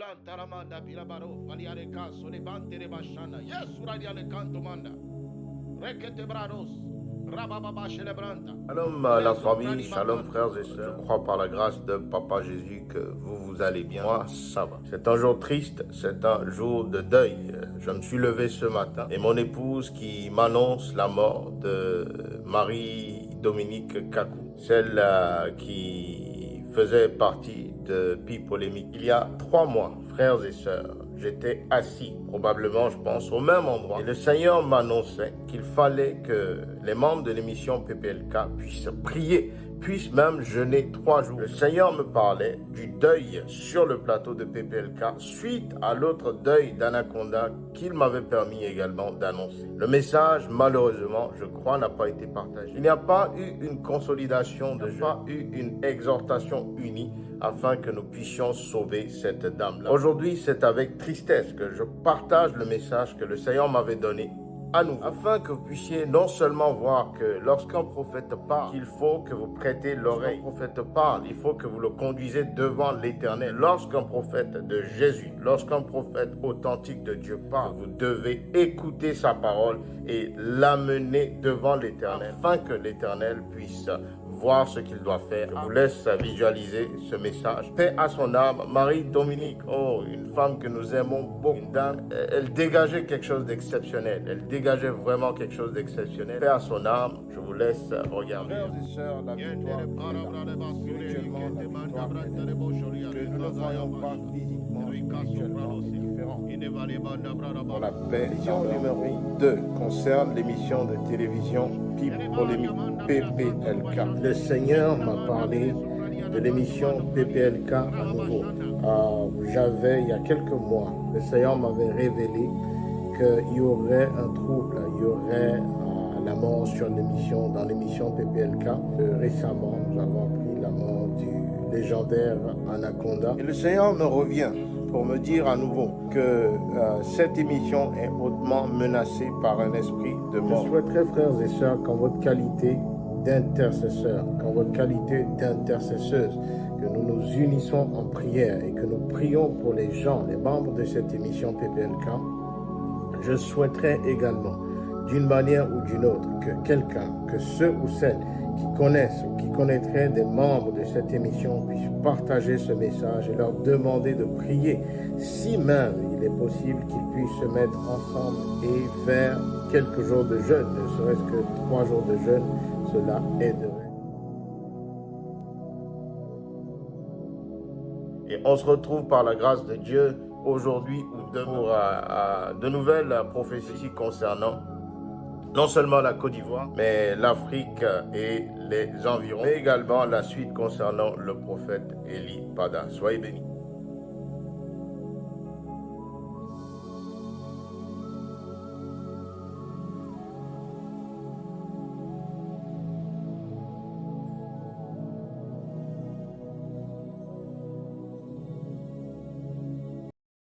branta ramanda pilabaro faliare caso levante le bashana. Yes, uradiale canto manda. Rekete brados. Rababa celebranta. Shalom la famille, shalom frères et sœurs. Je crois par la grâce de Papa Jésus que vous allez bien. Moi, ça va. C'est un jour triste, c'est un jour de deuil. Je me suis levé ce matin et mon épouse qui m'annonce la mort de Marie-Dominique Kakou, celle qui faisait partie de Pi Polémique. Il y a 3 mois, frères et sœurs, j'étais assis, probablement, je pense, au même endroit. Et le Seigneur m'annonçait qu'il fallait que les membres de l'émission PPLK puissent prier, puissent même jeûner 3 jours. Le Seigneur me parlait du deuil sur le plateau de PPLK suite à l'autre deuil d'Anaconda qu'il m'avait permis également d'annoncer. Le message, malheureusement, je crois, n'a pas été partagé. Il n'y a pas eu une consolidation de jeûne, pas eu une exhortation unie afin que nous puissions sauver cette dame-là. Aujourd'hui, c'est avec tristesse que je partage le message que le Seigneur m'avait donné à nous, afin que vous puissiez non seulement voir que lorsqu'un prophète parle, il faut que vous prêtez l'oreille. Lorsqu'un prophète parle, il faut que vous le conduisez devant l'Éternel. Lorsqu'un prophète de Jésus, lorsqu'un prophète authentique de Dieu parle, vous devez écouter sa parole et l'amener devant l'Éternel, afin que l'Éternel puisse voir ce qu'il doit faire. Je vous laisse visualiser ce message. Paix à son âme, Marie-Dominique, oh, une femme que nous aimons beaucoup. Une dame, elle dégageait quelque chose d'exceptionnel. Elle dégageait vraiment quelque chose d'exceptionnel. Paix à son âme, je vous laisse regarder. Frères et sœurs, la victoire spirituellement, la victoire que nous ne voyons pas physiquement, spirituellement, c'est différent. Pour la paix, l'émission numéro 2 concerne l'émission de télévision Pi Polémique, PPLK. Le Seigneur m'a parlé de l'émission PPLK à nouveau. J'avais, il y a quelques mois, le Seigneur m'avait révélé qu'il y aurait un trouble, il y aurait la mort sur l'émission, dans l'émission PPLK. Récemment, nous avons appris la mort du légendaire Anaconda. Et le Seigneur me revient pour me dire à nouveau que cette émission est hautement menacée par un esprit de mort. Je souhaiterais, frères et sœurs, qu'en votre qualité d'intercesseurs, qu'en votre qualité d'intercesseuse, que nous nous unissons en prière et que nous prions pour les gens, les membres de cette émission PPLK. Je souhaiterais également, d'une manière ou d'une autre, que quelqu'un, que ceux ou celles qui connaissent ou qui connaîtraient des membres de cette émission puissent partager ce message et leur demander de prier. Si même il est possible qu'ils puissent se mettre ensemble et faire quelques jours de jeûne, ne serait-ce que 3 jours de jeûne, cela aiderait. Et on se retrouve par la grâce de Dieu aujourd'hui ou demain pour de nouvelles prophéties concernant non seulement la Côte d'Ivoire, mais l'Afrique et les environs, mais également la suite concernant le prophète Élie Pada. Soyez bénis.